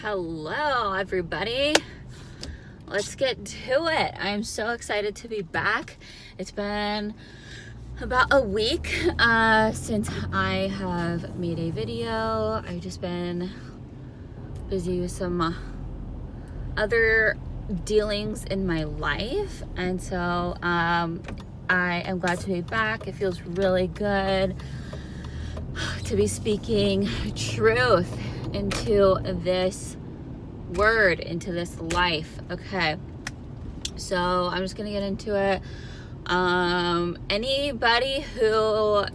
Hello, everybody. Let's get to it. I'm so excited to be back. It's been about a week since I have made a video. I've just been busy with some other dealings in my life, and so I am glad to be back. It feels really good to be speaking truth into this word, into this life. Okay, so I'm just gonna get into it. Anybody who,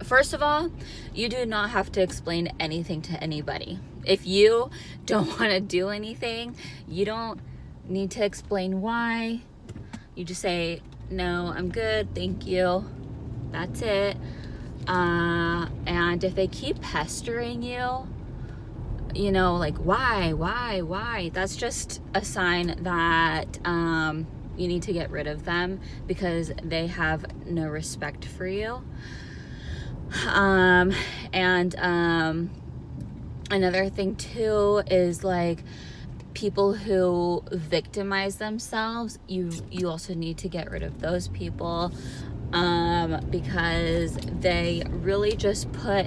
first of all, you do not have to explain anything to anybody. If you don't want to do anything, you don't need to explain why. You just say, no, I'm good, thank you. That's it. And if they keep pestering you, you know, like, why? That's just a sign that you need to get rid of them, because they have no respect for you. Another thing too is, like, people who victimize themselves, you also need to get rid of those people, because they really just put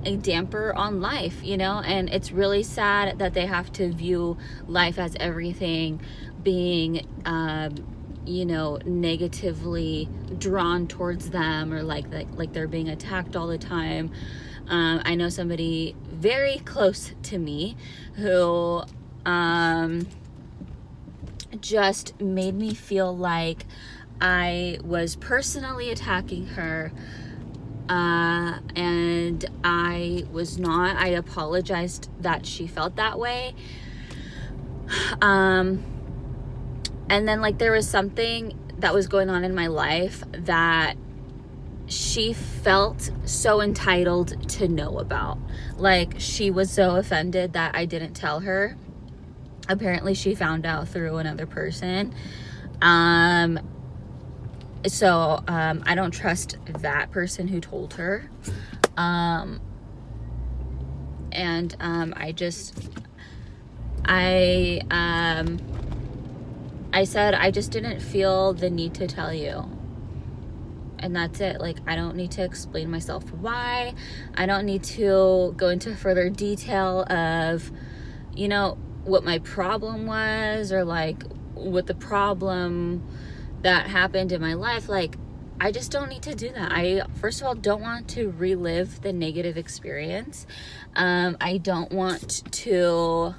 a damper on life, you know, and it's really sad that they have to view life as everything being you know, negatively drawn towards them, or like they're being attacked all the time. I know somebody very close to me who just made me feel like I was personally attacking her, and I was not. I apologized that she felt that way. And then, like, there was something that was going on in my life that she felt so entitled to know about. Like, she was so offended that I didn't tell her. Apparently she found out through another person. So I don't trust that person who told her. I said, I just didn't feel the need to tell you. And that's it. Like, I don't need to explain myself why. I don't need to go into further detail of, you know, what my problem was, or like what the problem that happened in my life. Like, I just don't need to do that. I, first of all, don't want to relive the negative experience. I don't want to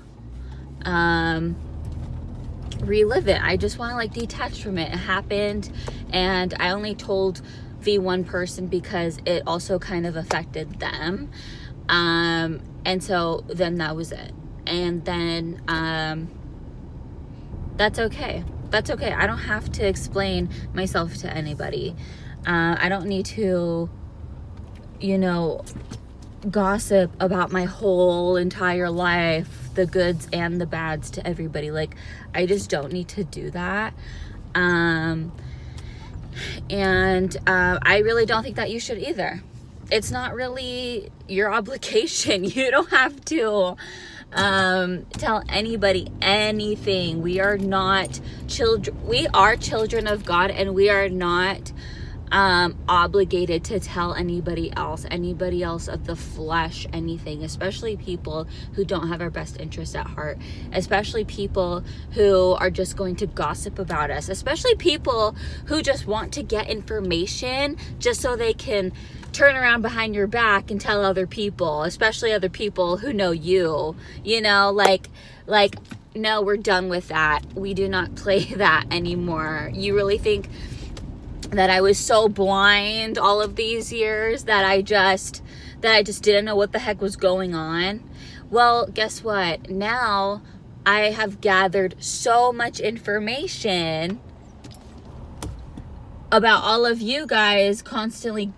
relive it. I just want to, like, detach from it. It happened, and I only told the one person because it also kind of affected them. And so then that was it. And then that's okay. That's okay. I don't have to explain myself to anybody. I don't need to, you know, gossip about my whole entire life, the goods and the bads, to everybody. Like, I just don't need to do that. And I really don't think that you should either. It's not really your obligation. You don't have to tell anybody anything. We are not children. We are children of God, and we are not obligated to tell anybody else of the flesh anything, especially people who don't have our best interest at heart, especially people who are just going to gossip about us, especially people who just want to get information just so they can turn around behind your back and tell other people, especially other people who know you, you know, like, no, we're done with that. We do not play that anymore. You really think that I was so blind all of these years that I just didn't know what the heck was going on? Well, guess what? Now I have gathered so much information about all of you guys constantly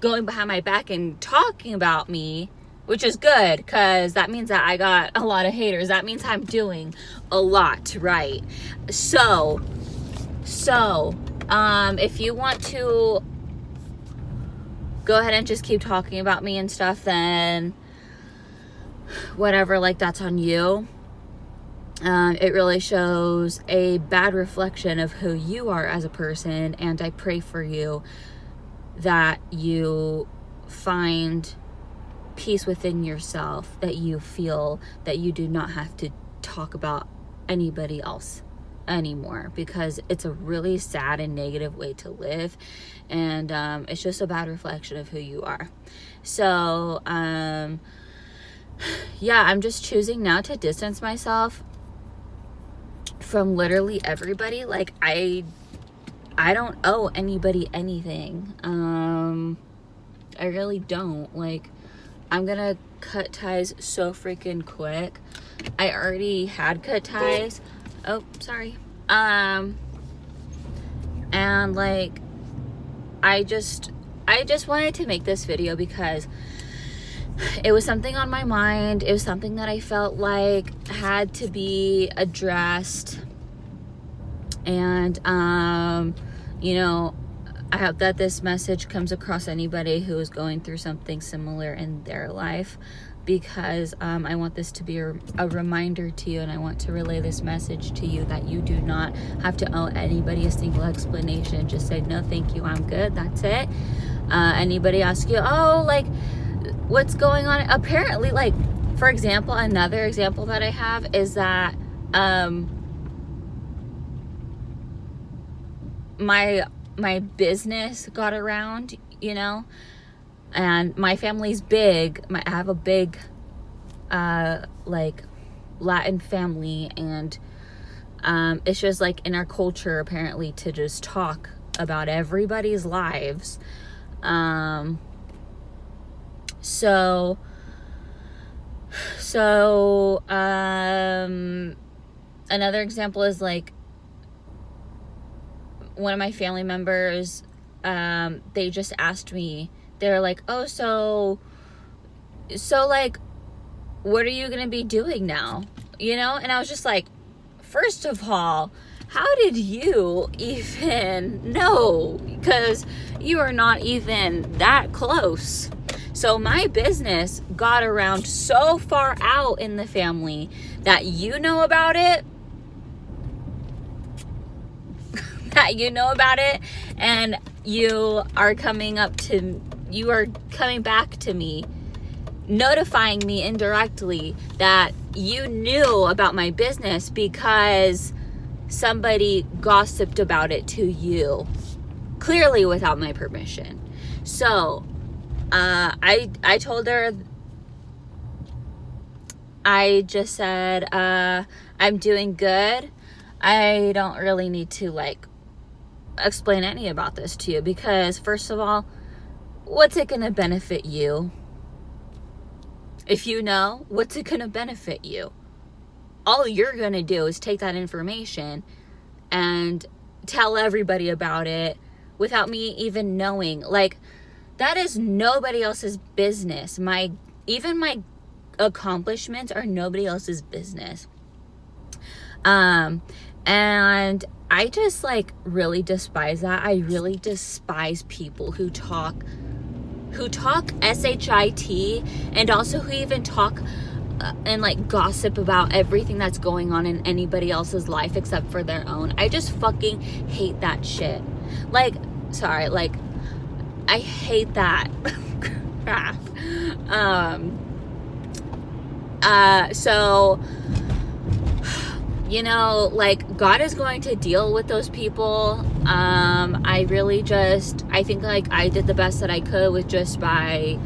going behind my back and talking about me, which is good, because that means that I got a lot of haters. That means I'm doing a lot right. So if you want to go ahead and just keep talking about me and stuff, then whatever, like, that's on you. It really shows a bad reflection of who you are as a person, and I pray for you that you find peace within yourself, that you feel that you do not have to talk about anybody else anymore, because it's a really sad and negative way to live, and it's just a bad reflection of who you are. So yeah, I'm just choosing now to distance myself from literally everybody. Like, I don't owe anybody anything. I really don't. Like, I'm gonna cut ties so freaking quick. I already had cut ties. Oh, sorry. And like, I just wanted to make this video because it was something on my mind. It was something that I felt like had to be addressed. And, you know, I hope that this message comes across anybody who is going through something similar in their life, because I want this to be a reminder to you, and I want to relay this message to you that you do not have to owe anybody a single explanation. Just say, no, thank you, I'm good, that's it. Anybody ask you, oh, like, what's going on? Apparently, like, for example, another example that I have is that my business got around, you know, and my family's big. I have a big like Latin family, and it's just like in our culture apparently to just talk about everybody's lives. So another example is like one of my family members, they just asked me, they're like, oh, so like, what are you gonna be doing now? You know? And I was just like, first of all, how did you even know? Because you are not even that close. So my business got around so far out in the family that you know about it, and you are coming back to me, notifying me indirectly that you knew about my business because somebody gossiped about it to you, clearly without my permission. So I told her, I just said, I'm doing good. I don't really need to like explain any about this to you, because first of all, what's it gonna benefit you? If you know, what's it gonna benefit you? All you're gonna do is take that information and tell everybody about it without me even knowing. Like, that is nobody else's business. Even my accomplishments are nobody else's business. And I just like really despise that. I really despise people who talk SHIT, and also who even talk and like gossip about everything that's going on in anybody else's life except for their own. I just fucking hate that shit. Like, sorry, like, I hate that crap. So, you know, like, God is going to deal with those people. I think like I did the best that I could with just by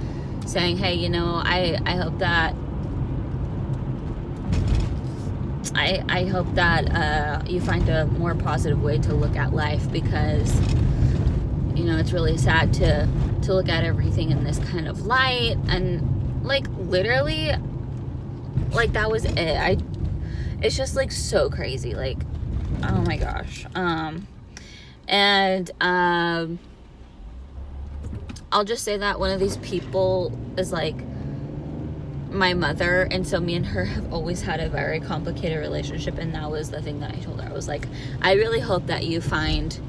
saying, hey, you know, I hope that I hope that you find a more positive way to look at life, because, you know, it's really sad to look at everything in this kind of light. And like, literally, like, that was it. It's just like so crazy, like, oh my gosh. I'll just say that one of these people is like my mother, and so me and her have always had a very complicated relationship, and that was the thing that I told her. I was like, I really hope that you find,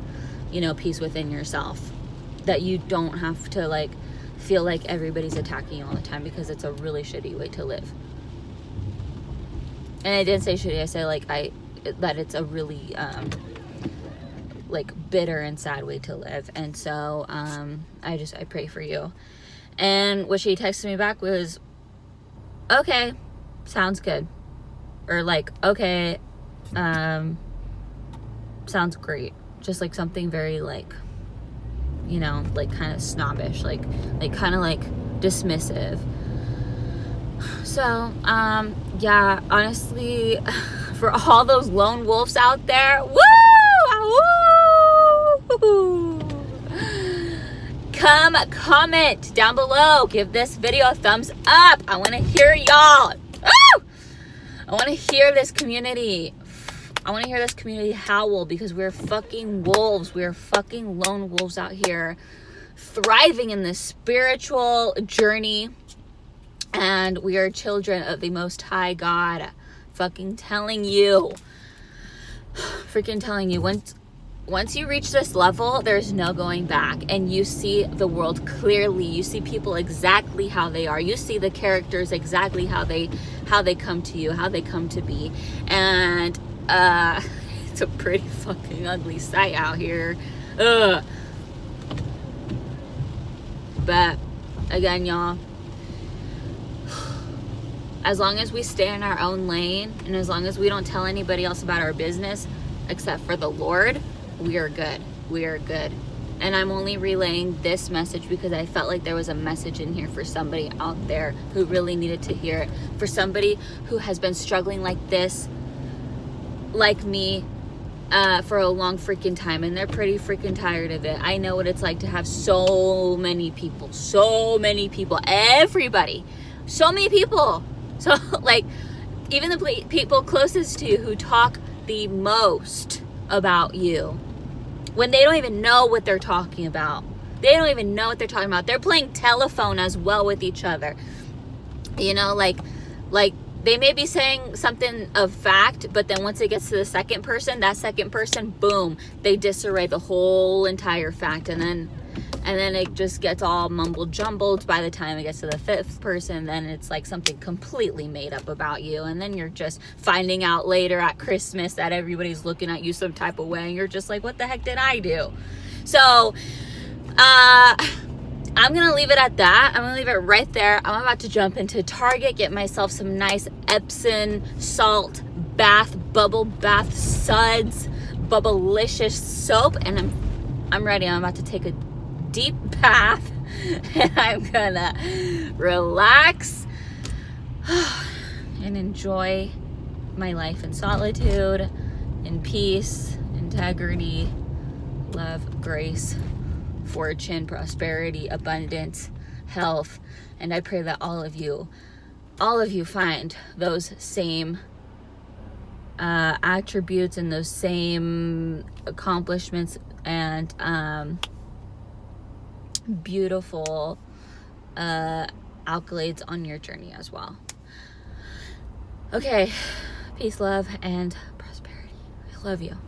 you know, peace within yourself, that you don't have to like feel like everybody's attacking you all the time, because it's a really shitty way to live. And I didn't say shitty. I said like that it's a really like bitter and sad way to live. And so I pray for you. And what she texted me back was, okay, sounds good. Or like, okay, sounds great. Just like something very like, you know, like kind of snobbish, like kind of like dismissive. So yeah, honestly, for all those lone wolves out there, woo! Comment down below, give this video a thumbs up. I want to hear y'all. Woo! I want to hear this community. I want to hear this community howl, because we're fucking wolves. We're fucking lone wolves out here thriving in this spiritual journey. And we are children of the Most High God. Fucking telling you. Freaking telling you. Once you reach this level, there's no going back. And you see the world clearly. You see people exactly how they are. You see the characters exactly how they come to you, how they come to be. And it's a pretty fucking ugly sight out here. Ugh. But again, y'all, as long as we stay in our own lane, and as long as we don't tell anybody else about our business except for the Lord, we are good. We are good. And I'm only relaying this message because I felt like there was a message in here for somebody out there who really needed to hear it. For somebody who has been struggling like this, like me, for a long freaking time, and they're pretty freaking tired of it. I know what it's like to have so many people, everybody, so many people. So like, even the people closest to you who talk the most about you, when they don't even know what they're talking about. They don't even know what they're talking about. They're playing telephone as well with each other. You know, like they may be saying something of fact, but then once it gets to the second person, that second person, boom, they disarray the whole entire fact. And then it just gets all mumbled jumbled. By the time it gets to the fifth person, then it's like something completely made up about you. And then you're just finding out later at Christmas that everybody's looking at you some type of way. And you're just like, what the heck did I do? So, I'm going to leave it at that. I'm going to leave it right there. I'm about to jump into Target, get myself some nice Epsom salt bubble bath suds, bubblicious soap. And I'm ready. I'm about to take a deep bath, and I'm gonna relax and enjoy my life in solitude, in peace, integrity, love, grace, fortune, prosperity, abundance, health. And I pray that all of you find those same attributes and those same accomplishments and beautiful accolades on your journey as well. Okay, peace, love, and prosperity. I love you.